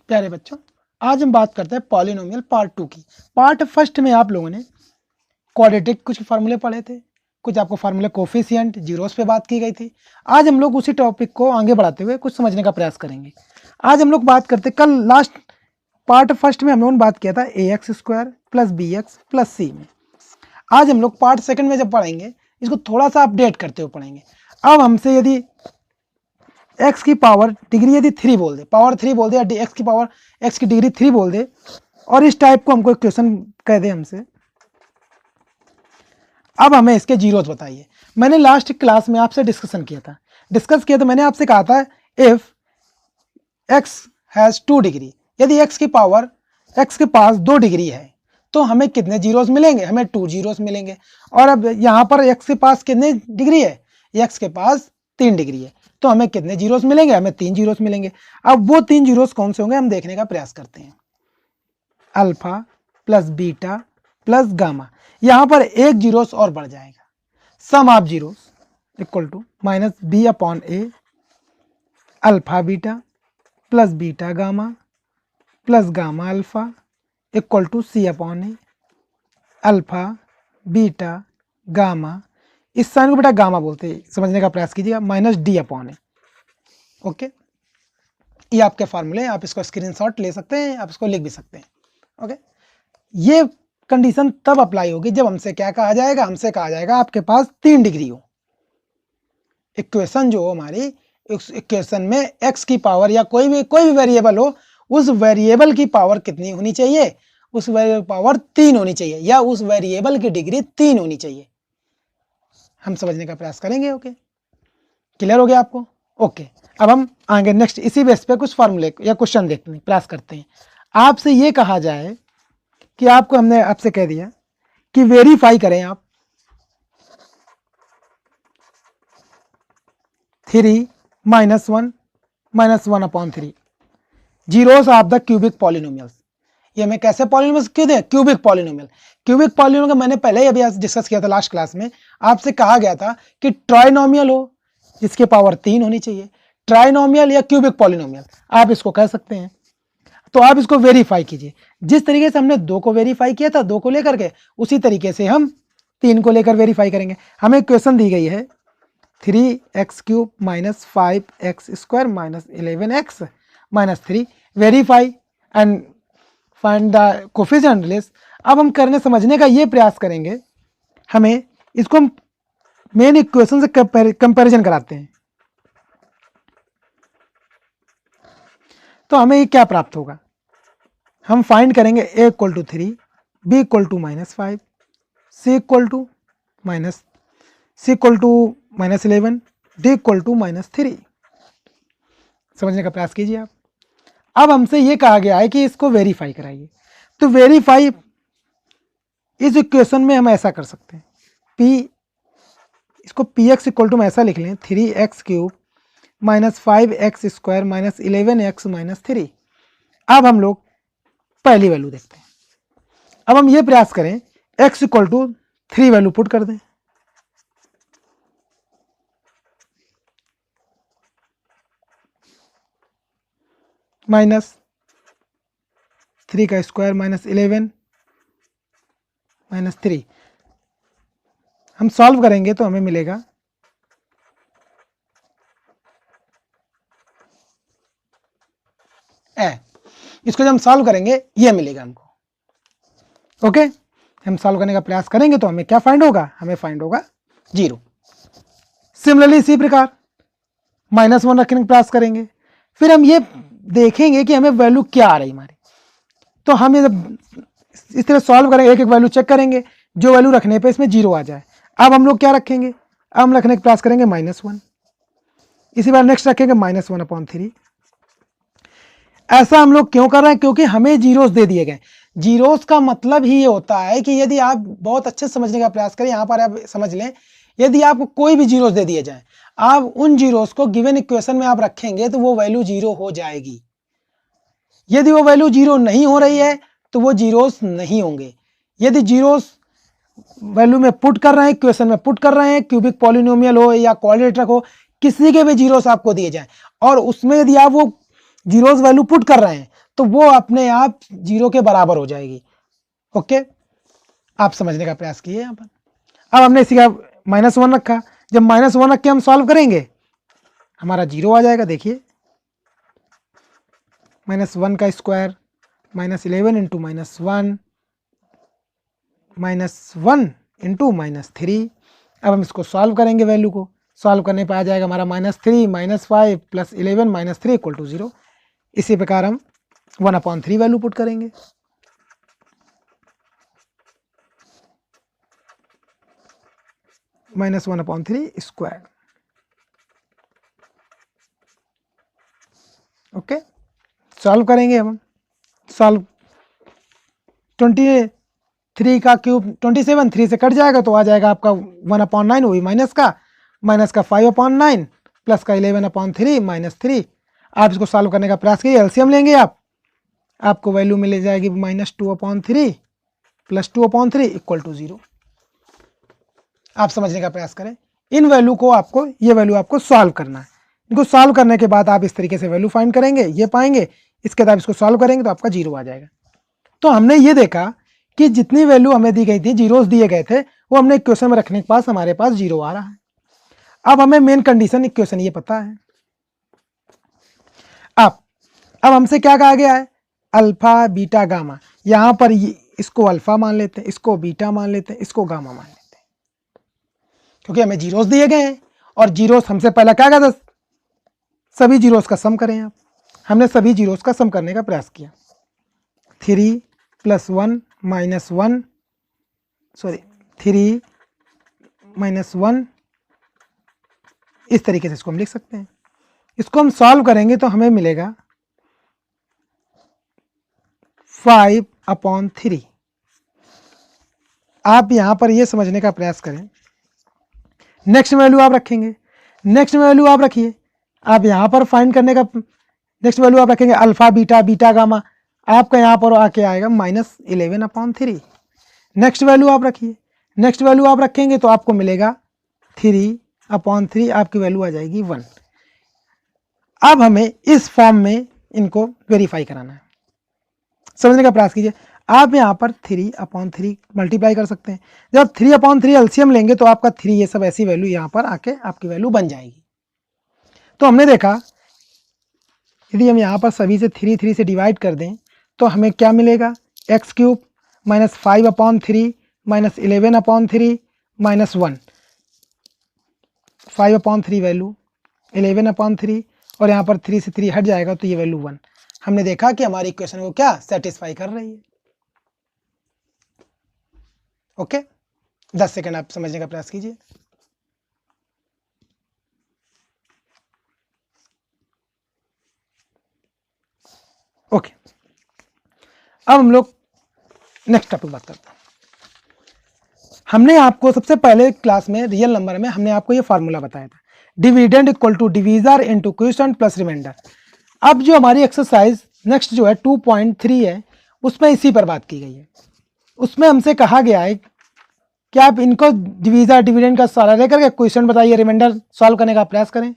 प्यारे बच्चों, आज हम बात करते हैं पॉलिनोमियल पार्ट 2 की। पार्ट फर्स्ट में आप लोगों ने क्वाड्रेटिक कुछ फार्मूले पढ़े थे, कुछ आपको फार्मूले कोफिशिएंट जीरोस पे बात की गई थी। आज हम लोग उसी टॉपिक को आगे बढ़ाते हुए कुछ समझने का प्रयास करेंगे। आज हम लोग बात करते, कल लास्ट पार्ट फर्स्ट में हम लोगों ने बात किया था ax square plus B X plus C में। आज हम लोग पार्ट सेकंड में जब पढ़ेंगे, इसको थोड़ा सा अपडेट करते हुए पढ़ेंगे। अब हमसे यदि x की पावर डिग्री यदि 3 बोल दे, पावर 3 बोल दे, या x की पावर x की डिग्री 3 बोल दे, और इस टाइप को हमको एक क्वेश्चन कह दे हमसे, अब हमें इसके जीरोस बताइए। मैंने लास्ट क्लास में आपसे डिस्कस किया तो मैंने आपसे कहा था इफ x हैज 2 डिग्री, यदि x की पावर x के पास 2 डिग्री है तो हमें कितने जीरोस मिलेंगे? हमें 2 जीरोस मिलेंगे। और अब यहाँ पर x के पास कितने डिग्री है? x के पास 3 डिग्री है, तो हमें कितने जीरोस मिलेंगे? हमें 3 जीरोस मिलेंगे। अब वो 3 जीरोस कौन से होंगे हम देखने का प्रयास करते हैं। Alpha plus beta plus gamma, यहाँ पर एक जीरोस और बढ़ जाएगा। Sum of zeros equal to minus B upon A alpha beta plus beta gamma plus gamma alpha equal to C upon A alpha beta gamma, इस sign को beta gamma बोलते हैं, समझने का प्रयास कीजिएगा, minus D upon A. Okay, ये आपके फार्मूले, आप इसको स्क्रीनशॉट ले सकते हैं, आप इसको लिख भी सकते हैं। ओके, ये कंडीशन तब अप्लाई होगी जब हमसे क्या कहा जाएगा? हमसे कहा जाएगा आपके पास 3 डिग्री हो। इक्वेशन जो हो हमारी, उस इक्वेशन में x की पावर या कोई भी वेरिएबल हो, उस वेरिएबल की पावर कितनी होनी चाहिए? उस वेरिएबल पावर 3 होनी चाहिए, या उस वेरिएबल की डिग्री 3 होनी चाहिए। हम समझने का प्रयास करेंगे। ओके, क्लियर हो गया आपको? ओके, अब हम आगे नेक्स्ट इसी बेस पे कुछ फार्मूले या क्वेश्चन देखने प्रयास करते हैं। आपसे ये कहा जाए कि आपको, हमने आपसे कह दिया कि वेरीफाई करें आप 3 minus 1 upon 3 zeros of the cubic polynomials. ये हमें कैसे पॉलिनोमियल्स क्यों दें? Cubic polynomial. क्यूबिक पॉलिनोमियल का मैंने पहले ही अभी डिस्कस किया था लास्ट क्लास में। आपसे कहा गया था कि ट्राइनोमियल हो जिसके पावर 3 होनी चाहिए, ट्राइनोमियल या क्यूबिक पॉलिनोमियल आप इसको कह सकते हैं। तो आप इसको वेरीफाई कीजिए। जिस तरीके से हमने 2 को वेरीफाई किया था 2 को लेकर के, उसी तरीके से हम 3 को लेकर वेरीफाई करेंगे। हमें क्वेश्चन दी गई है 3x cube minus 5x square minus 11x minus 3, verify and find the coefficient list. अब हम करने समझने का ये प्रयास करेंगे, हमें इसको हम मेन इक्वेशन से कंपैरिजन कराते हैं। तो हमें ये क्या प्राप्त होगा? हम फाइंड करेंगे a equal to 3, b equal to minus 5, c equal to minus 11, d equal to minus 3। समझने का प्रयास कीजिए आप। अब हमसे ये कहा गया है कि इसको वेरीफाई कराइए। तो वेरीफाई इस इक्वेशन में हम ऐसा कर सकते हैं, इसको px इक्वल टू में ऐसा लिख लें 3x cube minus 5x square minus 11x minus 3। अब हम लोग पहली वैल्यू देखते हैं। अब हम ये प्रयास करें x equal to 3 value put कर दें, माइनस 3 का स्क्वायर माइनस 11 माइनस 3। हम सॉल्व करेंगे तो हमें मिलेगा इसको जब हम सॉल्व करेंगे ये मिलेगा हमको। ओके, हम सॉल्व करने का प्रयास करेंगे तो हमें क्या फाइंड होगा? हमें फाइंड होगा 0। सिमिलरली इसी प्रकार -1 रखने का प्रयास करेंगे, फिर हम ये देखेंगे कि हमें वैल्यू क्या आ रही हमारी। तो हम ये इस तरह सॉल्व करेंगे, एक एक वैल्यू चेक करेंगे, जो वैल्यू रखने पे इसमें 0 आ जाए। अब हम लोग क्या रखेंगे? अब हम रखने का प्रयास करेंगे -1, इसी बार नेक्स्ट रखेंगे -1 अपॉन 3। ऐसा हम लोग क्यों कर रहे हैं? क्योंकि हमें जीरोस दे दिए गए। जीरोस का मतलब ही ये होता है कि यदि आप बहुत अच्छे समझने का प्रयास करें, यहां पर आप समझ लें, यदि आपको कोई भी जीरोस दे दिए जाए, आप उन जीरोस को गिवन इक्वेशन में आप रखेंगे तो वो वैल्यू 0 हो जाएगी। यदि वो वैल्यू 0 नहीं हो रही है तो वो जीरोस नहीं होंगे। यदि जीरोस वैल्यू में पुट कर रहे हैं, इक्वेशन में पुट कर रहे हैं, क्यूबिक पॉलिनोमियल हो या क्वाड्रेटिक हो, किसी के भी जीरोस आपको दिए जाए और उसमें यदि आप वो जीरोस वैल्यू पुट कर रहे हैं तो वो अपने आप 0 के बराबर हो जाएगी। ओके, आप समझने का प्रयास कीजिए यहाँ पर। अब हमने इसी का -1 रखा, जब -1 रख के हम सॉल्व करेंगे हमारा 0 आ जाएगा। देखिए -1 का स्क्वायर -11 इंटू -1 -1 इंटू -3। अब हम इसको सॉल्व करेंगे, वैल्यू को सॉल्व करने पर आ जाएगा हमारा -3 -5 + 11 -3 = 0। इसी प्रकार हम 1/3 वैल्यू पुट करेंगे। -1/3 स्क्वायर। ओके, सॉल्व करेंगे हम। सॉल्व 23 का क्यूब 27, 3 से कट जाएगा तो आ जाएगा आपका 1/9, वही माइनस का 5/9 प्लस का 11/3 -3। आप इसको सॉल्व करने का प्रयास कीजिए, एलसीएम लेंगे आप, आपको वैल्यू मिल जाएगी -2/3 प्लस 2/3 = 0। आप समझने का प्रयास करें। इन वैल्यू को आपको, ये वैल्यू आपको सॉल्व करना है। इनको सॉल्व करने के बाद आप इस तरीके से वैल्यू फाइंड करेंगे, ये पाएंगे, इसके बाद इसको सॉल्व करेंगे तो आपका 0 आ जाएगा। तो हमने ये देखा कि जितनी वैल्यू हमें दी गई थी, जीरोस दिए गए थे, वो हमने इक्वेशन में रखने के पास हमारे पास 0 आ रहा है। अब हमें मेन कंडीशन इक्वेशन ये पता है। अब हमसे क्या कहा गया है, अल्फा बीटा गामा। यहां पर इसको अल्फा मान लेते हैं, इसको बीटा मान लेते हैं, इसको गामा मान लेते हैं, क्योंकि हमें जीरोस दिए गए हैं। और जीरोस हमसे पहला क्या कहा था, सभी जीरोस का सम करें। आप, हमने सभी जीरोस का सम करने का प्रयास किया। 3 + 1 -1 सॉरी 3 -1, इस तरीके से इसको हम लिख सकते हैं। इसको हम सॉल्व करेंगे तो हमें मिलेगा 5/3। आप यहां पर ये समझने का प्रयास करें, नेक्स्ट वैल्यू आप रखेंगे, नेक्स्ट वैल्यू आप रखिए, आप यहां पर फाइंड करने का नेक्स्ट वैल्यू आप रखेंगे अल्फा बीटा बीटा गामा, आपका यहां पर आके आएगा -11/3। नेक्स्ट वैल्यू आप रखिए, नेक्स्ट वैल्यू आप रखेंगे तो आपको मिलेगा 3/3, आपकी वैल्यू आ जाएगी 1। अब हमें इस फॉर्म में इनको वेरीफाई कराना है। समझने का प्रयास कीजिए। आप यहाँ पर 3/3 मल्टीप्लाई कर सकते हैं। जब 3/3 एलसीएम लेंगे तो आपका 3 ये सब ऐसी वैल्यू यहाँ पर आके आपकी वैल्यू बन जाएगी। तो हमने देखा यदि हम यहाँ पर सभी से 3 से डिवाइड कर दें तो हमें क्या मिलेगा, x³ -5/3 -11/3 -1, 5/3 वैल्यू 11/3, और यहाँ पर 3 से 3 हट जाएगा तो ये वैल्यू 1। हमने देखा कि हमारी इक्वेशन को क्या सेटिस्फाई कर रही है। ओके, 10 सेकंड आप समझने का प्रयास कीजिए। ओके, अब हम लोग नेक्स्ट टॉपिक बात करते हैं। हमने आपको सबसे पहले क्लास में रियल नंबर में हमने आपको ये फार्मूला बताया था, dividend equal to divisor into quotient plus remainder. अब जो हमारी एक्सरसाइज नेक्स्ट जो है 2.3 है, उसमें इसी पर बात की गई है। उसमें हमसे कहा गया है कि आप इनको डिवीजर डिविडेंड का सवाल लेकर के क्वेश्चन बताइए, रिमाइंडर सॉल्व करने का प्रयास करें।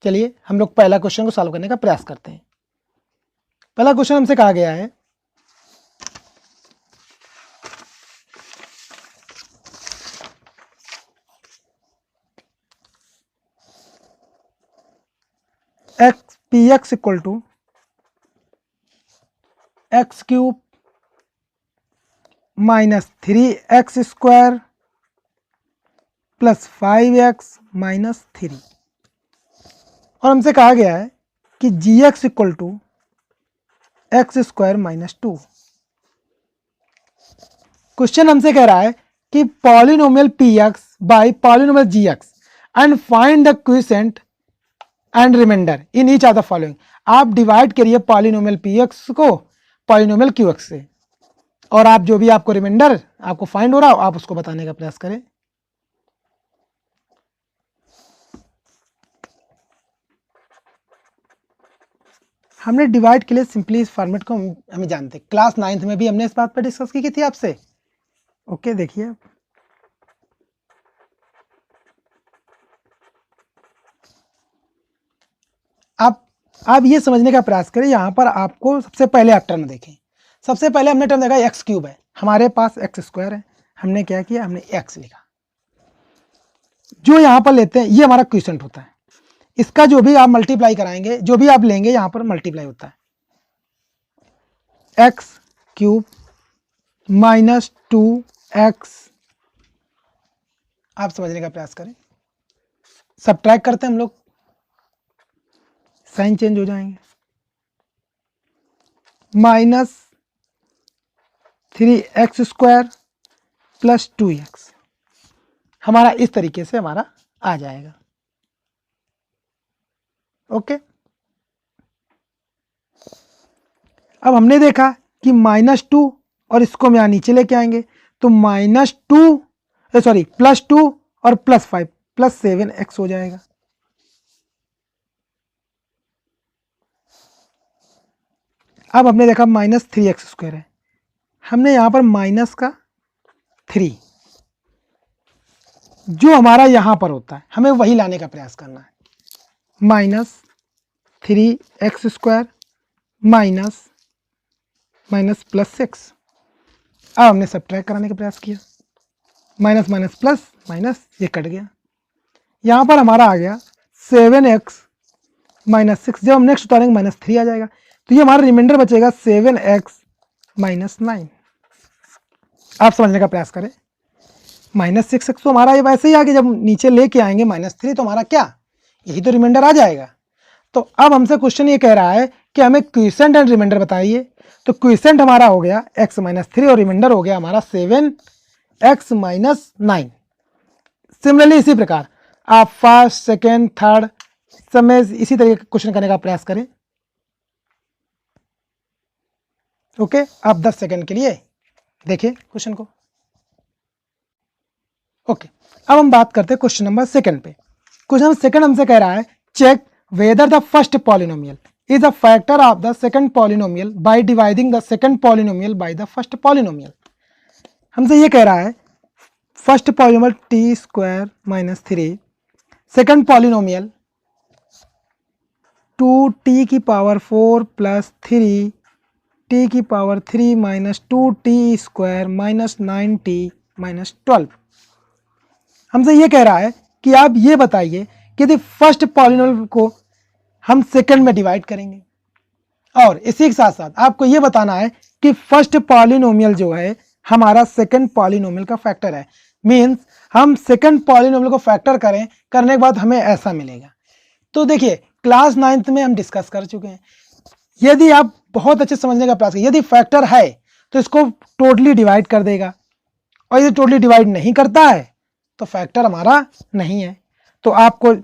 चलिए हम लोग पहला क्वेश्चन को सॉल्व करने का प्रयास करते हैं। पहला क्वेश्चन हमसे कहा गया है px equal to x³ -3x² + 5x - 3, और हमसे कहा गया है कि gx equal to x² - 2। Question हमसे कह रहा है कि polynomial px by polynomial gx and find the quotient and remainder in each of the following. आप डिवाइड करिए पॉलिनोमियल px को पॉलिनोमियल qx से, और आप जो भी आपको रिमाइंडर आपको फाइंड हो रहा हो आप उसको बताने का प्रयास करें। हमने डिवाइड के लिए सिंपली इस फॉर्मेट को हमें जानते हैं, क्लास 9th में भी हमने इस बात पर डिस्कस की थी आपसे। ओके, देखिए आप आप ये समझने का प्रयास करें, यहाँ पर आपको सबसे पहले आप टर्म देखें। सबसे पहले हमने टर्म देखा एक्स क्यूब है, हमारे पास एक्स स्क्वायर है, हमने क्या किया, हमने एक्स लिखा। जो यहाँ पर लेते हैं ये हमारा क्वेश्चन होता है, इसका जो भी आप मल्टीप्लाई कराएंगे, जो भी आप लेंगे यहाँ पर मल्टीप्लाई होता है। एक्स क्यूब माइनस 2x, आप समझने का प्रयास करें। सब्ट्रैक्ट करते हैं हम लोग, साइन चेंज हो जाएंगे, minus 3x square plus 2x, हमारा इस तरीके से हमारा आ जाएगा। ओके, अब हमने देखा कि -2 और इसको हम यहां नीचे लेके आएंगे तो +2 और +5 +7x हो जाएगा। अब हमने देखा -3x स्क्वायर है, हमने यहां पर माइनस का 3, जो हमारा यहां पर होता है हमें वही लाने का प्रयास करना है। -3x स्क्वायर माइनस +6, अब हमने सब्ट्रैक्ट कराने का प्रयास किया, माइनस माइनस प्लस माइनस, ये कट गया। यहाँ पर हमारा आ गया 7x -6, जब हम नेक्स्ट उतारेंगे -3 आ जाएगा, तो ये हमारा रिमाइंडर बचेगा 7x -9। आप समझने का प्रयास करें, -6x तो हमारा ये वैसे ही आ गया, जब नीचे लेके आएंगे -3 तो हमारा क्या, यही तो रिमाइंडर आ जाएगा। तो अब हमसे क्वेश्चन ये कह रहा है कि हमें क्विसेंट एंड रिमाइंडर बताइए, तो क्विसेंट हमारा हो गया x -3 और रिमाइंडर हो गया हमारा 7x -9। सिमिलरली इसी प्रकार आप फर्स्ट सेकेंड थर्ड समय इसी तरीके का क्वेश्चन करने का प्रयास करें। ओके, आप 10 सेकेंड के लिए देखिए क्वेश्चन को। ओके, अब हम बात करते हैं क्वेश्चन नंबर सेकंड पे। क्वेश्चन नंबर सेकंड हमसे कह रहा है check whether the first polynomial is a factor of the second polynomial by dividing the second polynomial by the first polynomial। हमसे ये कह रहा है first polynomial t square -3, second polynomial 2t की पावर 4 प्लस 3t की power 3 minus 2t square minus 9t minus 12। हमसे ये कह रहा है कि आप ये बताइए कि यदि फर्स्ट पॉलिनोमियल को हम सेकंड में डिवाइड करेंगे, और इसी के साथ साथ आपको यह बताना है कि फर्स्ट पॉलिनोमियल जो है हमारा सेकंड पॉलिनोमियल का फैक्टर है। मींस हम सेकंड पॉलिनोमियल को फैक्टर करने के बाद हमें ऐसा मिलेगा। तो देखिए क्लास 9th में हम डिस्कस कर चुके हैं, यदि आप बहुत अच्छे समझने का प्रयास करें, यदि फैक्टर है तो इसको टोटली डिवाइड कर देगा, और यदि टोटली डिवाइड नहीं करता है तो फैक्टर हमारा नहीं है। तो आपको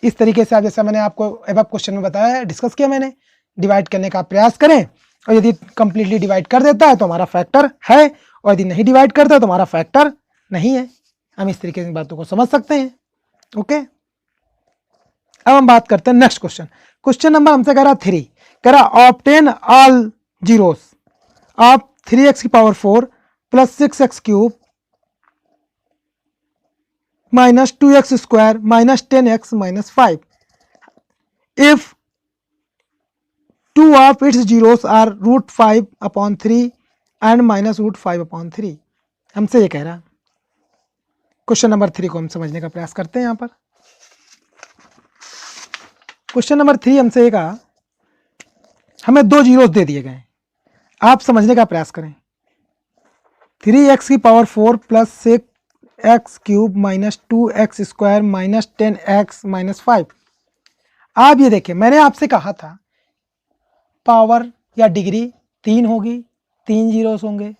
इस तरीके से, आप जैसा मैंने आपको एबव क्वेश्चन में बताया है, डिस्कस किया मैंने, डिवाइड करने का प्रयास करें, और यदि कंप्लीटली डिवाइड कर देता है तो हमारा फैक्टर है, और यदि नहीं डिवाइड करता है तो हमारा फैक्टर नहीं है। हम इस तरीके से बातों को समझ सकते हैं। ओके, अब हम बात करते हैं नेक्स्ट क्वेश्चन। क्वेश्चन नंबर हमसे कह रहा 3, कह रहा obtain all zeros of 3x की power 4 plus 6x cube minus 2x square minus 10x minus 5 if two of its zeros are √5/3 and minus √5/3। हमसे ये कह रहा, क्वेश्चन नंबर 3 को हम समझने का प्रयास करते हैं। यहां पर क्वेश्चन नंबर 3 हमसे ये कहा, हमें 2 जीरोस दे दिए गए, आप समझने का प्रयास करें। 3x की power 4 plus 6x cube minus 2x square minus 10x minus 5। आप ये देखें, मैंने आपसे कहा था पावर या डिग्री 3 होगी 3 जीरोस होंगे,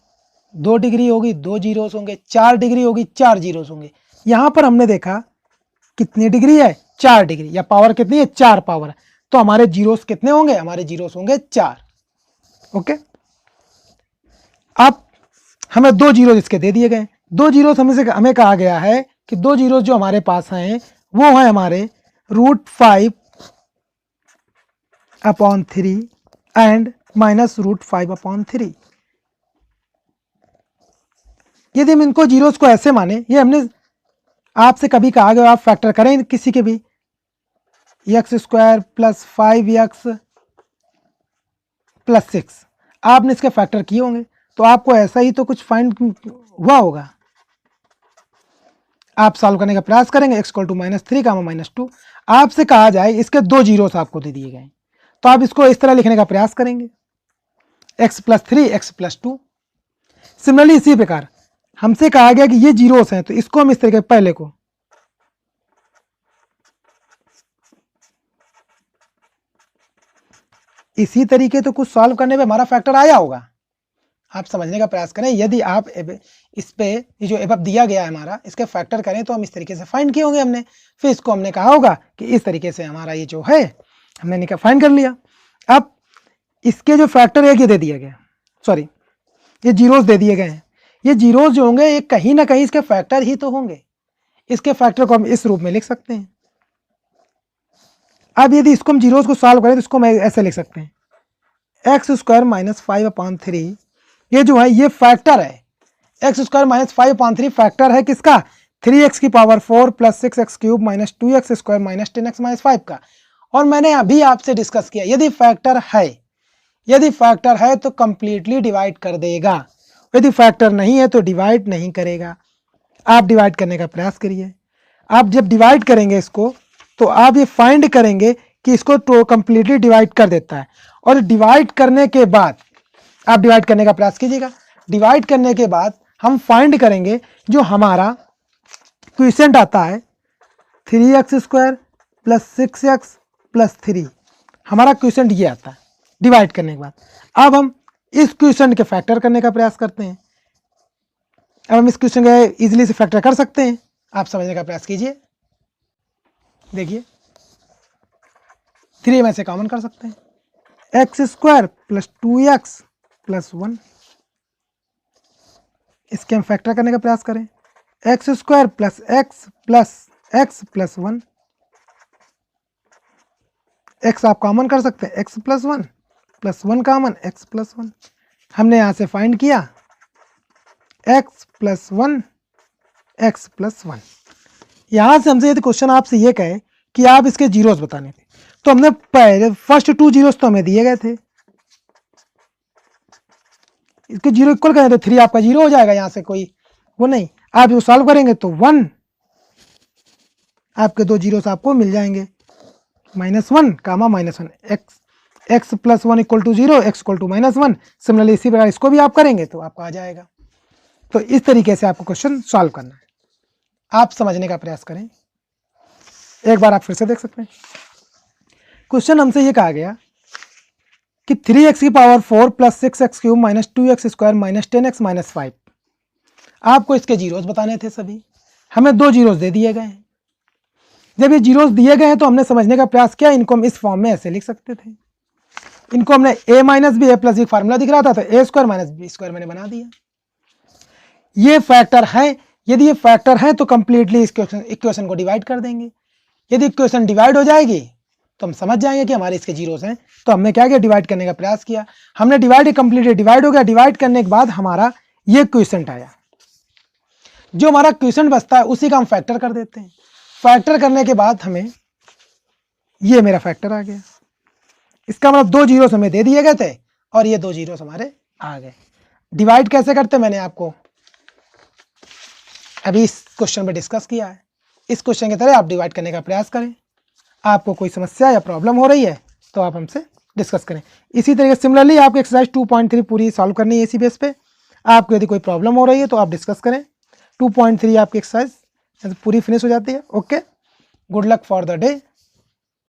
2 डिग्री होगी 2 जीरोस होंगे, 4 डिग्री होगी 4 जीरोस होंगे। यहां पर हमने देखा कितनी डिग्री है, 4 डिग्री, या पावर कितनी है, 4 पावर है, तो हमारे जीरोस कितने होंगे, हमारे जीरोस होंगे 4। ओके, अब हमें 2 जीरो इसके दे दिए गए, 2 जीरो हमें कहा गया है कि 2 जीरो जो हमारे पास हैं वो है हमारे √5/3 एंड माइनस √5/3। यदि हम इनको जीरोस को ऐसे माने, ये हमने आपसे कभी कहा गया आप फैक्टर करें किसी के भी, x square plus 5x plus 6, आपने इसके फैक्टर किए होंगे तो आपको ऐसा ही तो कुछ फाइंड हुआ होगा। आप सॉल्व करने का प्रयास करेंगे, x = -3 -2। आपसे कहा जाए इसके 2 जीरोस आपको दे दिए गए, तो आप इसको इस तरह लिखने का प्रयास करेंगे, x + 3 x + 2। सिमिलरली इसी प्रकार हमसे कहा गया कि ये जीरोस हैं, तो इसको हम इस तरीके पहले को इसी तरीके तो कुछ सॉल्व करने पे हमारा फैक्टर आया होगा। आप समझने का प्रयास करें, यदि आप इस पे ये जो एबव दिया गया है हमारा, इसके फैक्टर करें तो हम इस तरीके से फाइंड किए होंगे हमने, फिर इसको हमने कहा होगा कि इस तरीके से हमारा ये जो है हमने फाइंड कर लिया। अब इसके जो फैक्टर है ये दे दिया गया, सॉरी ये जीरोस दे दिए गए हैं, ये जीरोस जो होंगे ये कहीं ना कहीं इसके फैक्टर ही तो होंगे। इसके फैक्टर को हम इस रूप में लिख सकते हैं। अब यदि इसको हम जीरोस को सॉल्व करें तो इसको हम ऐसे लिख सकते हैं, x² - 5/3, ये जो है ये फैक्टर है, x² - 5/3 फैक्टर है किसका, 3x⁴ plus 6x³ - 2x² - 10x - 5 का। और मैंने अभी आपसे डिस्कस किया, यदि फैक्टर है तो कंप्लीटली डिवाइड कर देगा, यदि फैक्टर नहीं है तो डिवाइड नहीं करेगा। आप डिवाइड करने का प्रयास करिए। आप जब डिवाइड करेंगे इसको तो आप ये फाइंड करेंगे कि इसको तो कंप्लीटली डिवाइड कर देता है, और डिवाइड करने के बाद आप डिवाइड करने का प्रयास कीजिएगा। डिवाइड करने के बाद हम फाइंड करेंगे जो हमारा क्वोशिएंट आता है 3x² प्लस 6x प्लस 3, हमारा क्वोशिएंट ये आता है डिवाइड करने के बाद। अब हम इस क्वोशिएंट के फैक्टर करने का प्रयास करते हैं। अब हम इस क्वोशिएंट के इजीली से फैक्टर कर सकते हैं, आप समझने का प्रयास कीजिए। देखिए 3 में से कॉमन कर सकते हैं, x² प्लस 2x प्लस 1, इसके हम फैक्टर करने का प्रयास करें, x² plus x plus 1, x आप कॉमन कर सकते हैं, x plus 1 plus 1 common, x plus 1। हमने यहां से फाइंड किया x प्लस 1 x प्लस 1। यहां से हमसे यदि क्वेश्चन आपसे ये कहे कि आप इसके जीरोस बताने थे, तो हमने पहले फर्स्ट 2 जीरोस तो हमें दिए गए थे, इसके जीरो इक्वल करें तो 3 आपका जीरो हो जाएगा, यहां से कोई वो नहीं। आप जो सॉल्व करेंगे तो 1, आपके 2 जीरोस आपको मिल जाएंगे, -1 -1, x प्लस 1 = 0, x = -1। सिमिलरली इसी प्रकार इसको भी आप करेंगे तो आपका आ जाएगा। तो इस तरीके से आपको क्वेश्चन सॉल्व करना है, आप समझने का प्रयास करें। एक बार आप फिर से देख सकते हैं, क्वेश्चन हमसे ये कहा गया कि 3x⁴ plus 6x³ - 2x² - 10x - 5, आपको इसके जीरोस बताने थे सभी, हमें 2 जीरोस दे दिए गए हैं। जब ये जीरोस दिए गए हैं तो हमने समझने का प्रयास किया, इनको हम इस फॉर्म में ऐसे लिख सकते थे, इनको हमने a - b a + b formula दिख रहा था तो a² - b² मैंने बना दिया। ये फैक्टर है, यदि ये फैक्टर है तो कंप्लीटली इस इक्वेशन को डिवाइड कर देंगे। यदि इक्वेशन डिवाइड हो जाएगी तो हम समझ जाएंगे कि हमारे इसके जीरोस हैं। तो हमने क्या किया, डिवाइड करने का प्रयास किया, हमने डिवाइड कंप्लीटली डिवाइड हो गया। डिवाइड करने के बाद हमारा ये क्वोशिएंट आया, जो हमारा क्वोशिएंट बचता है उसी का हम फैक्टर कर देते हैं। फैक्टर करने के बाद हमें ये मेरा फैक्टर आ गया, इसका मतलब 2 जीरोस हमें दे दिए गए थे और ये 2 जीरोस हमारे आ गए। डिवाइड कैसे करते मैंने आपको अभी इस क्वेश्चन में डिस्कस किया है। इस क्वेश्चन की तरह आप डिवाइड करने का प्रयास करें। आपको कोई समस्या या प्रॉब्लम हो रही है तो आप हमसे डिस्कस करें। इसी तरीके से सिमिलरली आपको एक्सरसाइज 2.3 पूरी सॉल्व करनी है इसी बेस पे। आपको यदि कोई प्रॉब्लम हो रही है तो आप डिस्कस करें। 2.3 आपकी एक्सरसाइज पूरी फिनिश हो जाती है। Okay, good luck for the day.